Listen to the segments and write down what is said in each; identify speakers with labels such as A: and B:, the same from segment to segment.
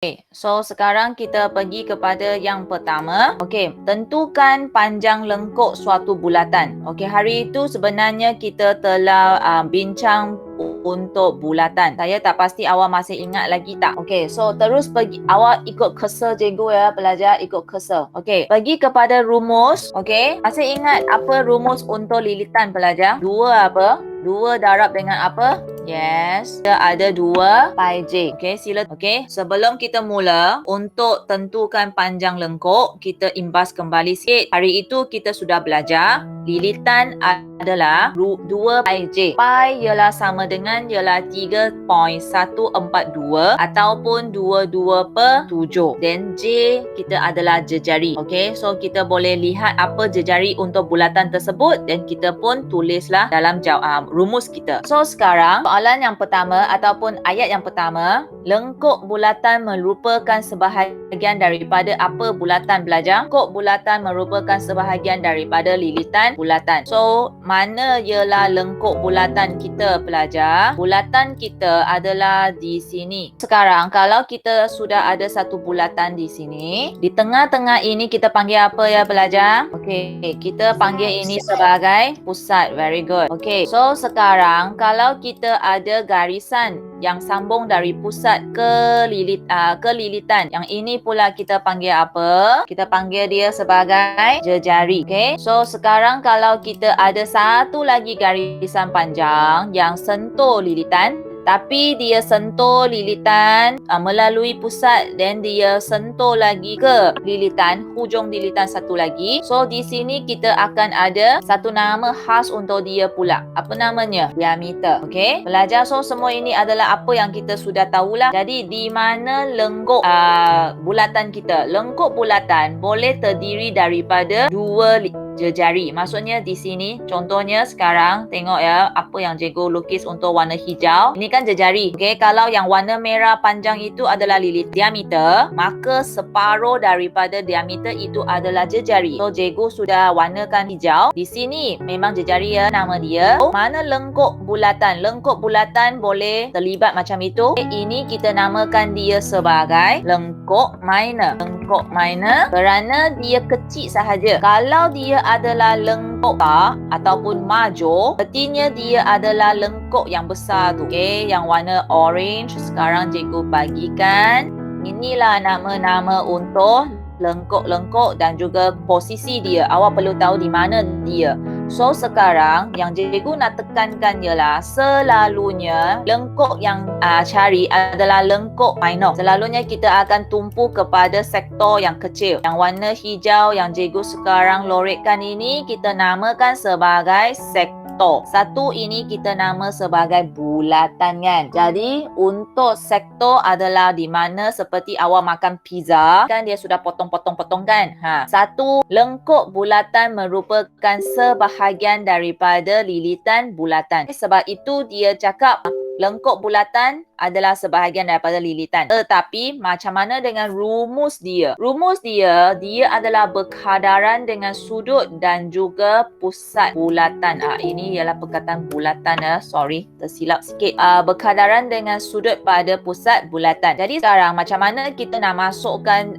A: Okay, so sekarang kita pergi kepada yang pertama. Okay, tentukan panjang lengkuk suatu bulatan. Okay, hari itu sebenarnya kita telah bincang untuk bulatan. Saya tak pasti awak masih ingat lagi tak? Okay, so terus pergi. Awak ikut cursor cikgu ya pelajar, ikut cursor. Okay, pergi kepada rumus. Okay, masih ingat apa rumus untuk lilitan pelajar? Dua apa? 2 darab dengan apa? Yes. Kita ada 2 pi j. Okay, sila. Okay, sebelum kita mula, untuk tentukan panjang lengkuk, kita imbas kembali sikit. Hari itu kita sudah belajar lilitan adalah 2 pi j. Pi ialah sama dengan ialah 3.142 ataupun 22/7. Dan j kita adalah jejari. Okay, so kita boleh lihat apa jejari untuk bulatan tersebut dan kita pun tulislah dalam rumus kita. So sekarang soalan yang pertama ataupun ayat yang pertama, lengkuk bulatan merupakan sebahagian daripada apa bulatan belajar? Lengkuk bulatan merupakan sebahagian daripada lilitan bulatan. So mana ialah lengkuk bulatan kita pelajar? Bulatan kita adalah di sini. Sekarang kalau kita sudah ada satu bulatan di sini, di tengah-tengah ini kita panggil apa ya pelajar? Okey, kita panggil ini sebagai pusat. Very good. Okey, so sekarang kalau kita ada garisan yang sambung dari pusat ke lilitan, yang ini pula kita panggil apa? Kita panggil dia sebagai jejari. Okay, so sekarang kalau kita ada satu lagi garisan panjang yang sentuh lilitan, tapi dia sentuh lilitan melalui pusat dan dia sentuh lagi ke lilitan, hujung lilitan satu lagi. So di sini kita akan ada satu nama khas untuk dia pula. Apa namanya? Diameter. Okay, pelajar, so semua ini adalah apa yang kita sudah tahulah. Jadi di mana lengkuk bulatan kita? Lengkuk bulatan boleh terdiri daripada 2 jejari. Maksudnya di sini contohnya sekarang tengok ya apa yang cikgu lukis untuk warna hijau. Ini kan jejari. Okey, kalau yang warna merah panjang itu adalah lilit diameter, maka separuh daripada diameter itu adalah jejari. So cikgu sudah warnakan hijau. Di sini memang jejari ya nama dia. Mana lengkuk bulatan? Lengkuk bulatan boleh terlibat macam itu. Ini kita namakan dia sebagai lengkuk minor. Lengkuk minor kerana dia kecil sahaja. Kalau dia adalah lengkuk ataupun major, artinya dia adalah lengkuk yang besar tu. Okey, yang warna orange sekarang cikgu bagikan. Inilah nama-nama untuk lengkuk-lengkuk dan juga posisi dia. Awak perlu tahu di mana dia. So sekarang yang cikgu nak tekankan ialah selalunya lengkuk yang cari adalah lengkuk minor. Selalunya kita akan tumpu kepada sektor yang kecil. Yang warna hijau yang cikgu sekarang lorekkan ini kita namakan sebagai sektor. Satu ini kita nama sebagai bulatan kan. Jadi untuk sektor adalah di mana seperti awak makan pizza kan dia sudah potong-potong-potong kan. Satu lengkuk bulatan merupakan sebahagian daripada lilitan bulatan. Sebab itu dia cakap lengkuk bulatan adalah sebahagian daripada lilitan. Tetapi macam mana dengan rumus dia? Rumus dia adalah berkadaran dengan sudut dan juga pusat bulatan. Ini ialah perkataan bulatan ya. Sorry, tersilap sikit. Berkadaran dengan sudut pada pusat bulatan. Jadi sekarang macam mana kita nak masukkan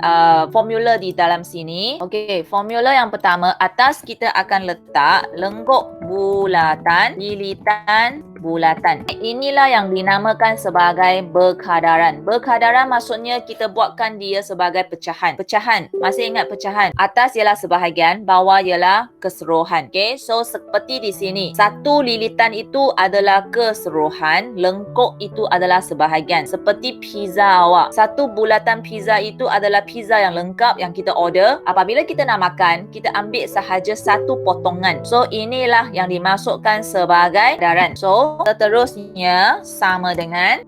A: formula di dalam sini? Okey, formula yang pertama, atas kita akan letak lengkuk bulatan, lilitan bulatan. Inilah yang dinamakan sebagai berkadaran. Berkadaran maksudnya kita buatkan dia sebagai pecahan. Pecahan. Masih ingat pecahan? Atas ialah sebahagian, bawah ialah keseluruhan. Okay, so seperti di sini. Satu lilitan itu adalah keseluruhan, lengkuk itu adalah sebahagian. Seperti pizza awak. Satu bulatan pizza itu adalah pizza yang lengkap yang kita order. Apabila kita nak makan, kita ambil sahaja satu potongan. So inilah yang dimasukkan sebagai kadaran. So seterusnya sama dengan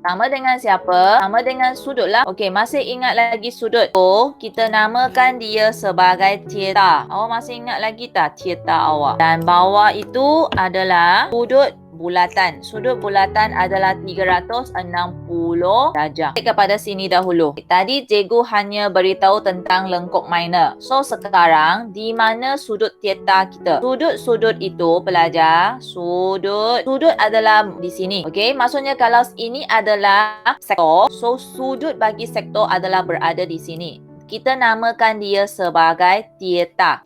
A: siapa? Sama dengan sudut lah. Okey, masih ingat lagi sudut? So kita namakan dia sebagai theta. Awak masih ingat lagi tak theta awak? Dan bawah itu adalah sudut bulatan. Sudut bulatan adalah 360 darjah. Kepada sini dahulu. Tadi cikgu hanya beritahu tentang lengkok minor. So sekarang di mana sudut theta kita? Sudut-sudut itu pelajar, sudut adalah di sini. Okey, maksudnya kalau ini adalah sektor, so sudut bagi sektor adalah berada di sini. Kita namakan dia sebagai theta. Theta.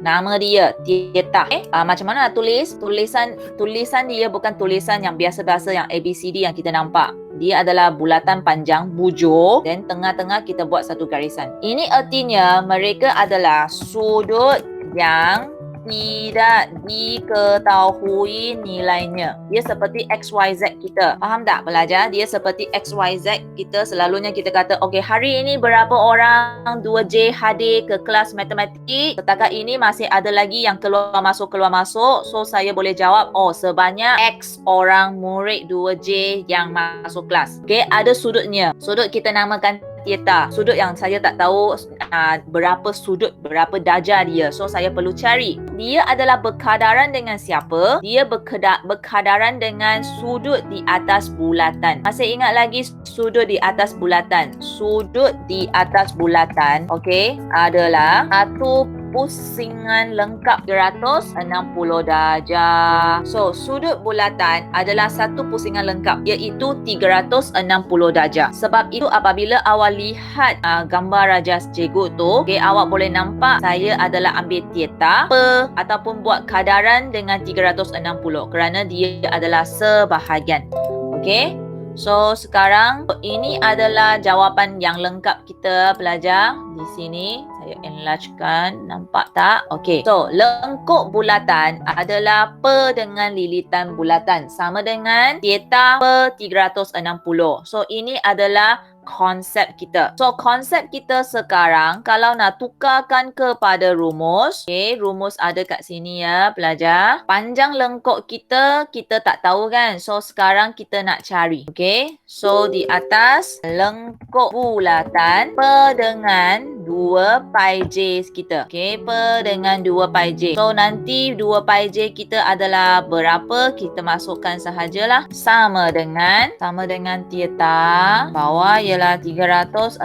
A: Nama dia theta. Macam mana nak tulis? Tulisan dia bukan tulisan yang biasa-biasa yang ABCD yang kita nampak. Dia adalah bulatan panjang, bujur, dan tengah-tengah kita buat satu garisan. Ini artinya mereka adalah sudut yang tidak diketahui nilainya. Dia seperti XYZ kita. Faham tak pelajar? Dia seperti XYZ kita. Selalunya kita kata, okey, hari ini berapa orang 2J hadir ke kelas matematik? Setakat ini masih ada lagi yang keluar masuk. So saya boleh jawab, sebanyak X orang murid 2J yang masuk kelas. Okey, ada sudutnya. Sudut kita namakan theta. Sudut yang saya tak tahu berapa sudut, berapa darjah dia. So saya perlu cari. Dia adalah berkadaran dengan siapa? Dia berkadaran dengan sudut di atas bulatan. Masih ingat lagi sudut di atas bulatan? Sudut di atas bulatan, okey, adalah satu pusingan lengkap 360 darjah. So, sudut bulatan adalah satu pusingan lengkap, iaitu 360 darjah. Sebab itu apabila awak lihat gambar rajas cikgu tu, awak boleh nampak saya adalah ambil theta ataupun buat kadaran dengan 360 kerana dia adalah sebahagian. Okey. So, sekarang ini adalah jawapan yang lengkap kita pelajar. Di sini saya enlargekan, nampak tak? Okey. So, lengkuk bulatan adalah per dengan lilitan bulatan sama dengan theta per 360. So, ini adalah konsep kita. So, konsep kita sekarang kalau nak tukarkan kepada rumus, rumus ada kat sini ya pelajar. Panjang lengkuk kita tak tahu kan? So, sekarang kita nak cari. Okey. So, di atas lengkuk bulatan per dengan 2 pi j kita. Okey, per dengan 2 pi j. So, nanti 2 pi j kita adalah berapa? Kita masukkan sahajalah. Sama dengan theta bawah ialah 360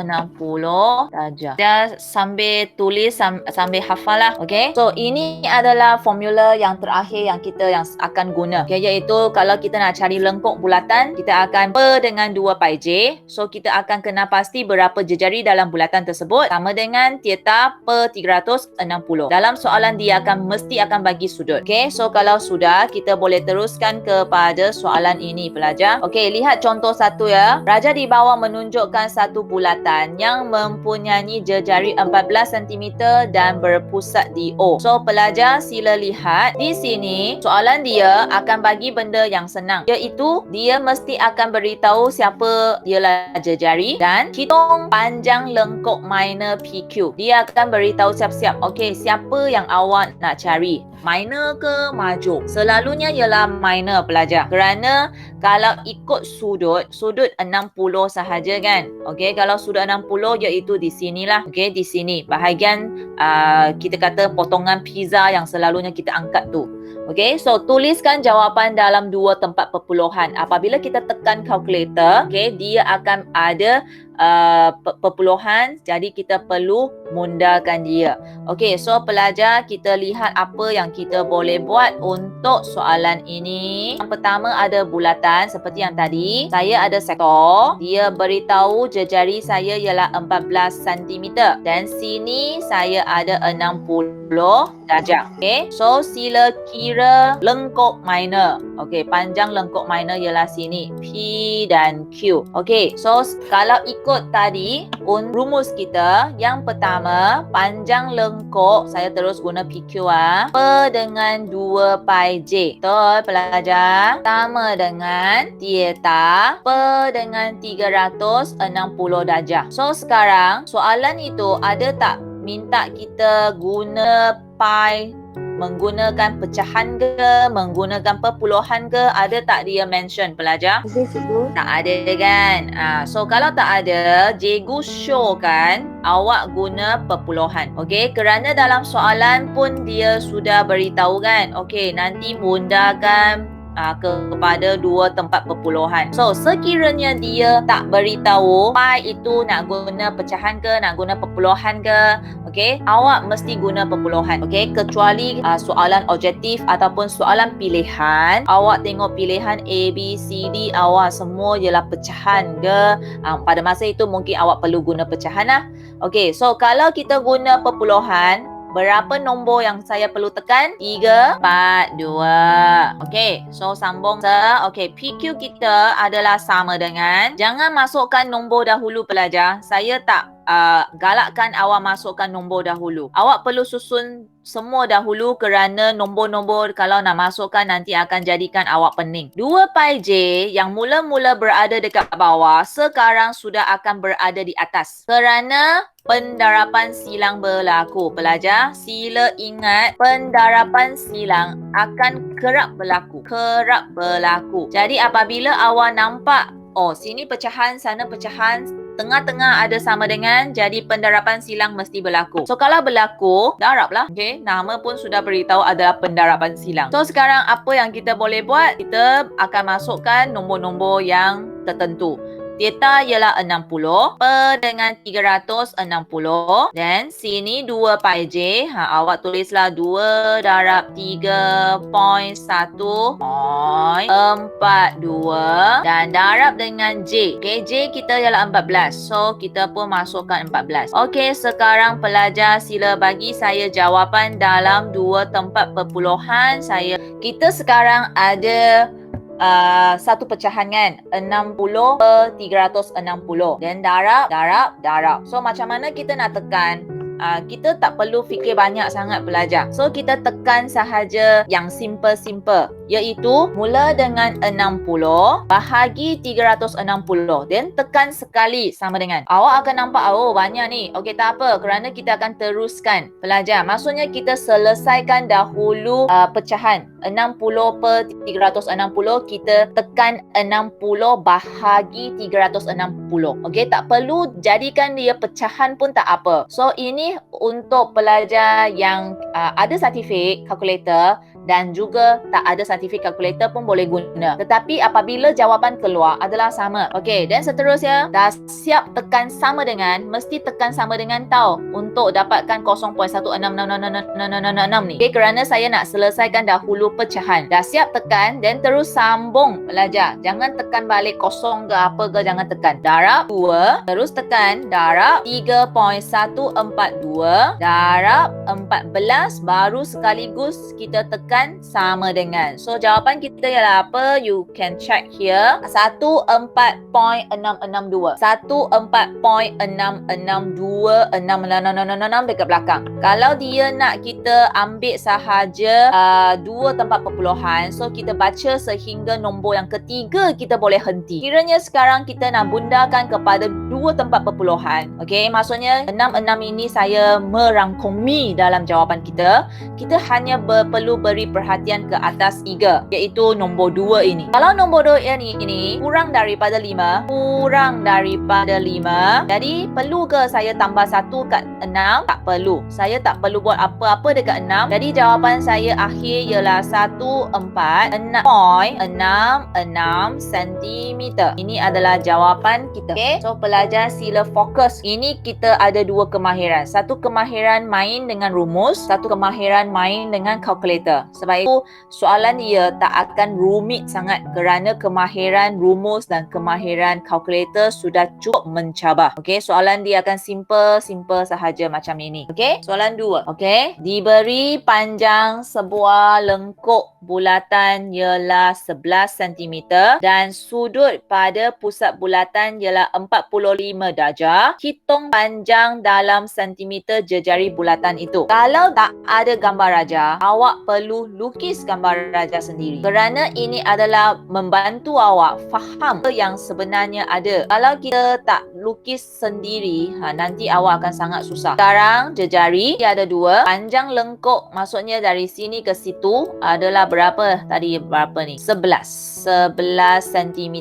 A: darjah. Dia sambil tulis, sambil hafal lah. Okay. So, ini adalah formula yang terakhir yang kita akan guna. Okay, iaitu kalau kita nak cari lengkuk bulatan, kita akan per dengan 2 pi j. So, kita akan kena pasti berapa jejari dalam bulatan tersebut. Sama dengan theta per 360. Dalam soalan dia mesti akan bagi sudut. Okay. So, kalau sudah, kita boleh teruskan kepada soalan ini pelajar. Okay, lihat contoh satu ya. Raja di bawah menunjukkan satu bulatan yang mempunyai jejari 14 cm dan berpusat di O. So, pelajar sila lihat di sini soalan dia akan bagi benda yang senang, iaitu dia mesti akan beritahu siapa ialah jejari dan hitung panjang lengkuk minor PQ. Dia akan beritahu siap-siap, okey, siapa yang awak nak cari, minor ke major? Selalunya ialah minor pelajar, kerana kalau ikut sudut 60 sahaja kan. Okey, kalau sudut 60 iaitu di sinilah. Okey, di sini bahagian kita kata potongan pizza yang selalunya kita angkat tu. Okey, so tuliskan jawapan dalam dua tempat perpuluhan. Apabila kita tekan calculator, okey, dia akan ada perpuluhan, jadi kita perlu mundahkan dia. Okey, so pelajar, kita lihat apa yang kita boleh buat untuk soalan ini. Yang pertama ada bulatan seperti yang tadi. Saya ada sektor, dia beritahu jejari saya ialah 14 cm dan sini saya ada 60 darjah. Okey, so sila kira lengkuk minor. Okey, panjang lengkuk minor ialah sini P dan Q. Okey, so kalau ikut tadi rumus kita, yang pertama panjang lengkuk, saya terus guna PQ per dengan 2 pi j. Betul pelajar? Sama dengan theta per dengan 360 darjah. So sekarang soalan itu ada tak minta kita guna pi menggunakan pecahan ke, menggunakan perpuluhan ke, ada tak dia mention pelajar?
B: Ada cikgu.
A: Tak ada kan? So kalau tak ada, cikgu show kan awak guna perpuluhan. Okey, kerana dalam soalan pun dia sudah beritahu kan. Okey, nanti bunda akan kepada dua tempat perpuluhan. So sekiranya dia tak beritahu pi itu nak guna pecahan ke, nak guna perpuluhan ke, okey, awak mesti guna perpuluhan. Okey, kecuali soalan objektif ataupun soalan pilihan, awak tengok pilihan A, B, C, D, awak semua ialah pecahan ke, pada masa itu mungkin awak perlu guna pecahan lah. Okey, so kalau kita guna perpuluhan, berapa nombor yang saya perlu tekan? 3, 4, 2. Okey, so sambung. Okey, PQ kita adalah sama dengan, jangan masukkan nombor dahulu pelajar. Saya tak galakkan awak masukkan nombor dahulu. Awak perlu susun semua dahulu kerana nombor-nombor kalau nak masukkan nanti akan jadikan awak pening. 2 pi J yang mula-mula berada dekat bawah sekarang sudah akan berada di atas kerana pendarapan silang berlaku. Pelajar, sila ingat pendarapan silang akan kerap berlaku. Kerap berlaku. Jadi apabila awak nampak, oh sini pecahan, sana pecahan, tengah-tengah ada sama dengan, jadi pendarapan silang mesti berlaku. So kalau berlaku, darab lah. Okay, nama pun sudah beritahu adalah pendarapan silang. So sekarang apa yang kita boleh buat? Kita akan masukkan nombor-nombor yang tertentu. Theta ialah 60 per dengan 360 dan sini 2 pi J. Awak tulislah 2 darab 3.1.42 dan darab dengan J. Okay, J kita ialah 14. So kita pun masukkan 14. Okay, sekarang pelajar sila bagi saya jawapan dalam dua tempat perpuluhan saya. Kita sekarang ada satu pecahan kan, 60 per 360 dan darab. So macam mana kita nak tekan? Kita tak perlu fikir banyak sangat pelajar. So kita tekan sahaja yang simple iaitu mula dengan 60 bahagi 360 dan tekan sekali sama dengan. Awak akan nampak oh banyak ni. Okey, tak apa kerana kita akan teruskan pelajar. Maksudnya kita selesaikan dahulu pecahan 60 per 360, kita tekan 60 bahagi 360. Okey, tak perlu jadikan dia pecahan pun tak apa. So ini untuk pelajar yang ada sertifik kalkulator dan juga tak ada sertifik kalkulator pun boleh guna. Tetapi apabila jawapan keluar adalah sama. Okey, dan seterusnya dah siap tekan sama dengan, mesti tekan sama dengan tau untuk dapatkan 0.166666 ni. Okey, kerana saya nak selesaikan dahulu pecahan. Dah siap tekan dan terus sambung pelajar. Jangan tekan balik kosong ke apa ke, jangan tekan. Darab 2, terus tekan darab 3.142 darab 14 baru sekaligus kita tekan sama dengan. So jawapan kita ialah apa? You can check here. 14.662. 14.662 dekat belakang. Kalau dia nak kita ambil sahaja dua tempat perpuluhan, so kita baca sehingga nombor yang ketiga kita boleh henti. Kiranya sekarang kita nak bundakan kepada dua tempat perpuluhan. Okey, maksudnya 66 ini saya merangkumi dalam jawapan kita. Kita hanya perlu beri perhatian ke atas 3, iaitu nombor 2 ini. Kalau nombor 2 ini kurang daripada 5, jadi perlu ke saya tambah 1 kat 6? Tak perlu. Saya tak perlu buat apa-apa dekat 6. Jadi jawapan saya akhir ialah 14.66 cm. Ini adalah jawapan kita. Okay? So pelajar sila fokus. Ini kita ada dua kemahiran. Satu kemahiran main dengan rumus, satu kemahiran main dengan kalkulator. Sebab itu soalan dia tak akan rumit sangat kerana kemahiran rumus dan kemahiran kalkulator sudah cukup mencabar. Okey, soalan dia akan simple sahaja macam ini. Okey, soalan 2. Okey, diberi panjang sebuah lengkuk bulatan ialah 11 cm dan sudut pada pusat bulatan ialah 45 darjah. Hitung panjang dalam sentimeter jejari bulatan itu. Kalau tak ada gambar raja, awak perlu lukis gambar raja sendiri. Kerana ini adalah membantu awak faham yang sebenarnya ada. Kalau kita tak lukis sendiri, nanti awak akan sangat susah. Sekarang jejari dia ada 2. Panjang lengkok maksudnya dari sini ke situ adalah berapa? Tadi berapa ni? 11 cm.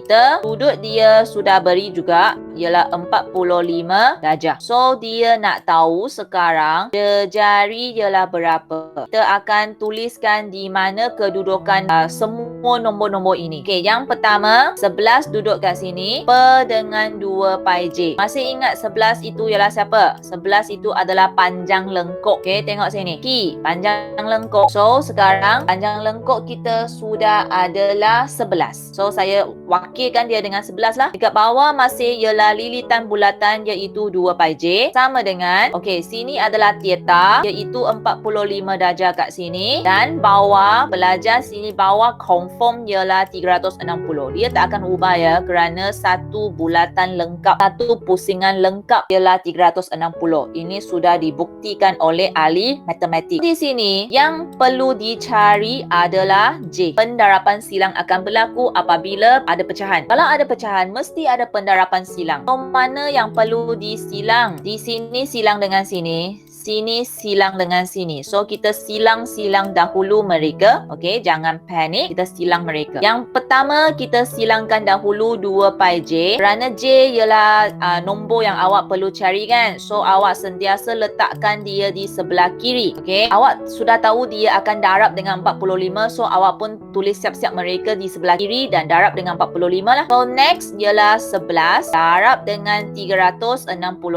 A: Sudut dia sudah beri juga, ialah 45 darjah. So dia nak tahu sekarang jejari ialah berapa. Kita akan tuliskan di mana kedudukan semua nombor-nombor ini. Okey, yang pertama 11 duduk kat sini, per dengan 2 pi j. Masih ingat 11 itu ialah siapa? 11 itu adalah panjang lengkok. Okey, tengok sini. Ki, panjang lengkok. So sekarang panjang lengkok kita sudah adalah 11. So saya wakilkan dia dengan 11 lah. Dekat bawah masih ialah lilitan bulatan iaitu 2 pi j. Sama dengan, okey, sini adalah theta iaitu 45 darjah kat sini. Dan bawah, pelajar sini bawah confirm ialah 360. Dia tak akan ubah ya, kerana satu bulatan lengkap, satu pusingan lengkap ialah 360. Ini sudah dibuktikan oleh ahli matematik. Di sini yang perlu dicari adalah J. Pendarapan silang akan berlaku apabila ada pecahan. Kalau ada pecahan, mesti ada pendarapan silang. So, mana yang perlu disilang? Di sini silang dengan sini. Sini silang dengan sini. So kita silang dahulu mereka. Okey, jangan panik. Kita silang mereka. Yang pertama kita silangkan dahulu 2 pi j. Kerana j ialah nombor yang awak perlu cari kan. So awak sentiasa letakkan dia di sebelah kiri. Okey, awak sudah tahu dia akan darab dengan 45. So awak pun tulis siap-siap mereka di sebelah kiri dan darab dengan 45 lah. So next ialah 11 darab dengan 360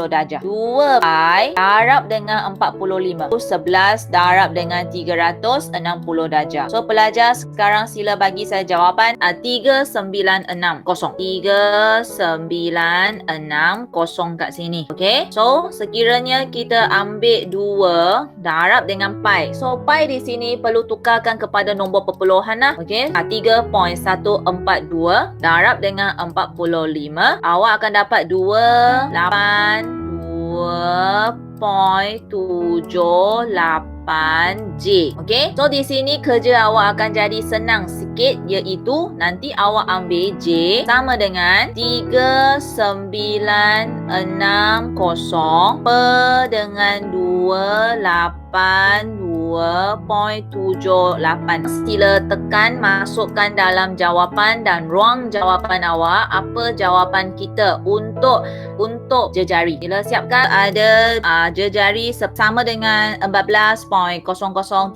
A: darjah. 2 pi darab dengan 45. 11 darab dengan 360 darjah. So pelajar sekarang sila bagi saya jawapan 3960. 3960 kat sini. Okey. So sekiranya kita ambil 2 darab dengan pi. So pi di sini perlu tukarkan kepada nombor perpuluhan lah. Okey. 3.142 darab dengan 45. Awak akan dapat 2.78J. Okey. So di sini kerja awak akan jadi senang sikit, iaitu nanti awak ambil J sama dengan 3960 per dengan 282.78. Sila tekan, masukkan dalam jawapan dan ruang jawapan awak apa jawapan kita untuk jejari. Sila siapkan ada jejari sama dengan 14.003819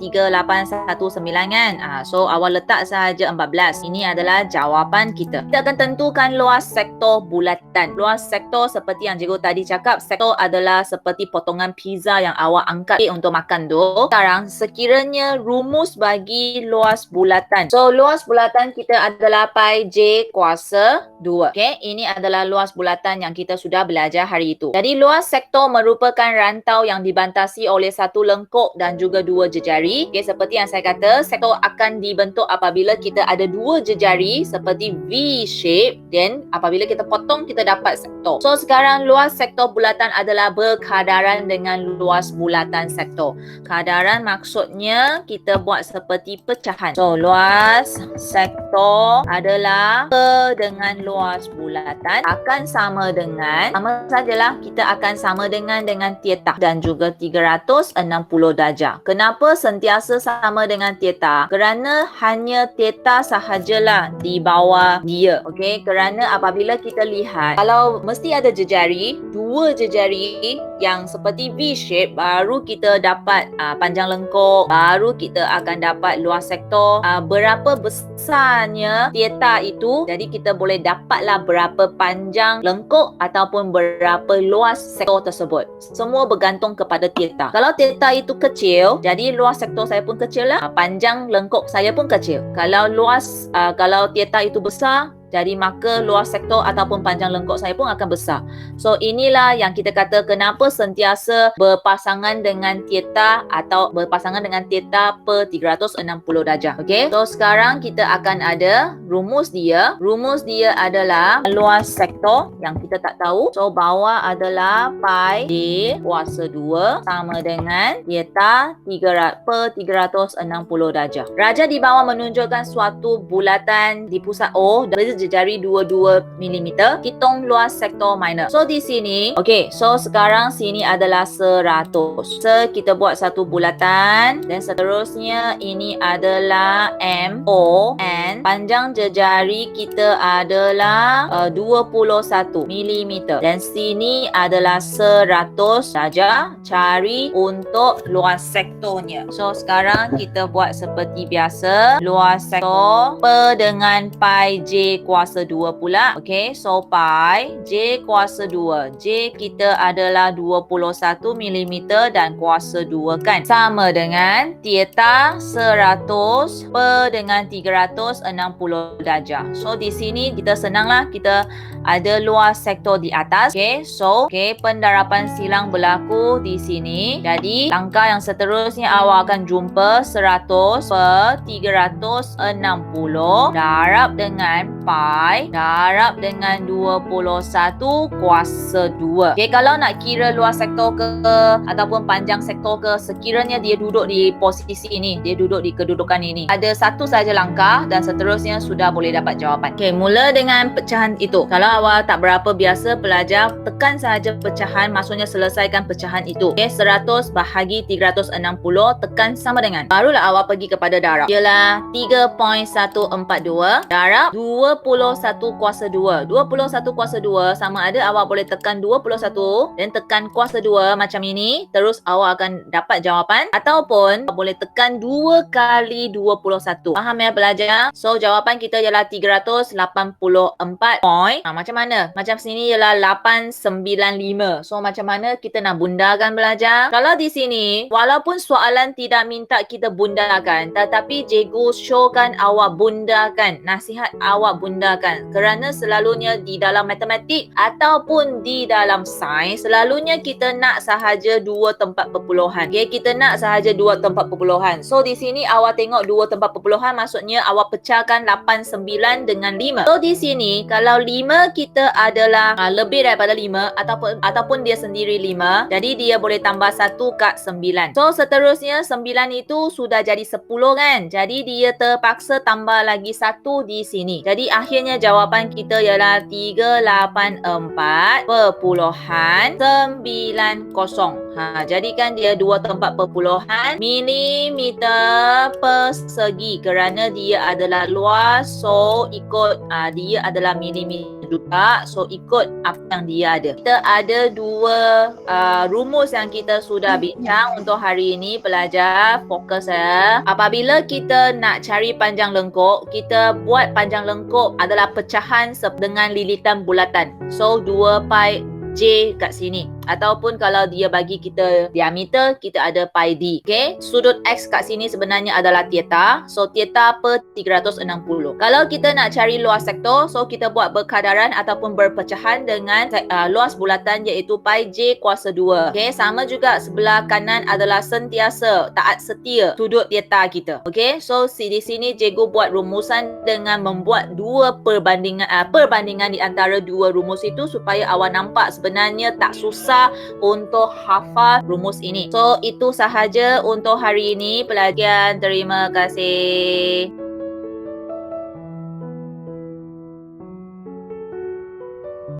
A: kan. So awak letak sahaja 14. Ini adalah jawapan kita. Kita akan tentukan luas sektor bulatan. Luas sektor seperti yang cikgu tadi cakap, sektor adalah seperti potongan pizza yang awak angkat untuk makan tu. Sekarang sekiranya rumus bagi luas bulatan. So luas bulatan kita adalah pi j kuasa 2. Okey, ini adalah luas bulatan yang kita sudah belajar hari itu. Jadi luas sektor merupakan rantau yang dibantasi oleh satu lengkok dan juga 2 jejari. Okey, seperti yang saya kata, sektor akan dibentuk apabila kita ada 2 jejari seperti V shape, dan apabila kita potong kita dapat sektor. So sekarang luas sektor bulatan adalah berkadaran dengan luas bulatan sektor. Kadaran maksudnya kita buat seperti pecahan. So luas sektor adalah dengan luas bulatan akan sama sajalah, kita akan sama dengan theta dan juga 360 darjah. Kenapa sentiasa sama dengan theta? Kerana hanya theta sahajalah di bawah dia. Okey, kerana apabila kita lihat, kalau mesti ada jejari, 2 jejari yang seperti V shape, baru kita dapat panjang lengkok, baru kita akan dapat luas sektor. Berapa besarnya theta itu, jadi kita boleh dapatlah berapa panjang lengkok ataupun berapa luas sektor tersebut. Semua bergantung kepada theta. Kalau theta itu kecil, jadi luas sektor saya pun kecil lah, panjang lengkok saya pun kecil. Kalau theta itu besar, jadi maka luas sektor ataupun panjang lengkok saya pun akan besar. So inilah yang kita kata kenapa sentiasa berpasangan dengan theta atau berpasangan dengan theta per 360 darjah. Okey. So sekarang kita akan ada rumus dia. Rumus dia adalah luas sektor yang kita tak tahu. So bawah adalah pi j kuasa 2 sama dengan theta per 360 darjah. Raja di bawah menunjukkan suatu bulatan di pusat O. jejari 22 mm. Hitung luas sektor minor. So di sini, okay, so sekarang sini adalah 100. So kita buat satu bulatan dan seterusnya ini adalah MON. Panjang jejari kita adalah 21 mm dan sini adalah 100 saja. Cari untuk luas sektornya. So sekarang kita buat seperti biasa. Luas sektor per dengan pi J kuasa 2 pula. Okay, so pi J kuasa 2. J kita adalah 21 mm dan kuasa 2 kan. Sama dengan theta 100 per dengan 360 darjah. So di sini kita senanglah, kita ada luas sektor di atas. Okay, so pendarapan silang berlaku di sini. Jadi langkah yang seterusnya awak akan jumpa 100 per 360 darab dengan pi darab dengan 21 kuasa 2. Okay, kalau nak kira luas sektor ke ataupun panjang sektor ke, sekiranya dia duduk di posisi ini, dia duduk di kedudukan ini, ada satu saja langkah dan seterusnya sudah boleh dapat jawapan. Okay, mula dengan pecahan itu. Kalau awak tak berapa biasa belajar, tekan sahaja pecahan, maksudnya selesaikan pecahan itu. Okay, 100 bahagi 360 tekan sama dengan. Barulah awak pergi kepada darab. Ialah 3.142 darab 21 kuasa 2. 21 kuasa 2 sama ada awak boleh tekan 21 dan tekan kuasa 2 macam ini. Terus awak akan dapat jawapan. Ataupun boleh tekan 2 kali 21. Faham ya pelajar? So jawapan kita ialah 384 point. Macam mana? Macam sini ialah 895. So macam mana kita nak bundakan belajar? Kalau di sini, walaupun soalan tidak minta kita bundakan, tetapi cikgu showkan awak bundakan. Nasihat awak bundakan. Kerana selalunya di dalam matematik ataupun di dalam sains, selalunya kita nak sahaja 2 tempat perpuluhan. Okay, kita nak sahaja 2 tempat perpuluhan. So di sini awak tengok 2 tempat perpuluhan, maksudnya awak pecahkan 89 dengan 5. So di sini, kalau 5 kita adalah lebih daripada 5 ataupun dia sendiri 5, jadi dia boleh tambah 1 kat 9. So seterusnya 9 itu sudah jadi 10 kan. Jadi dia terpaksa tambah lagi 1 di sini. Jadi akhirnya jawapan kita ialah 384.90. Jadikan dia 2 tempat perpuluhan milimeter persegi kerana dia adalah luas. So ikut dia adalah milimeter juga. So ikut apa yang dia ada. Kita ada 2 rumus yang kita sudah bincang untuk hari ini. Pelajar fokus ya. Apabila kita nak cari panjang lengkuk, kita buat panjang lengkuk adalah pecahan dengan lilitan bulatan. So 2 pi J kat sini. Ataupun kalau dia bagi kita diameter, kita ada pi D. Okay, sudut X kat sini sebenarnya adalah theta. So theta per 360. Kalau kita nak cari luas sektor, so kita buat berkadaran ataupun berpecahan dengan luas bulatan iaitu pi J kuasa 2. Okay, sama juga sebelah kanan adalah sentiasa taat setia sudut theta kita. Okay, so di sini cikgu buat rumusan dengan membuat 2 perbandingan di antara 2 rumus itu supaya awak nampak sebenarnya tak susah untuk hafal rumus ini. So itu sahaja untuk hari ini pelajar. Terima kasih.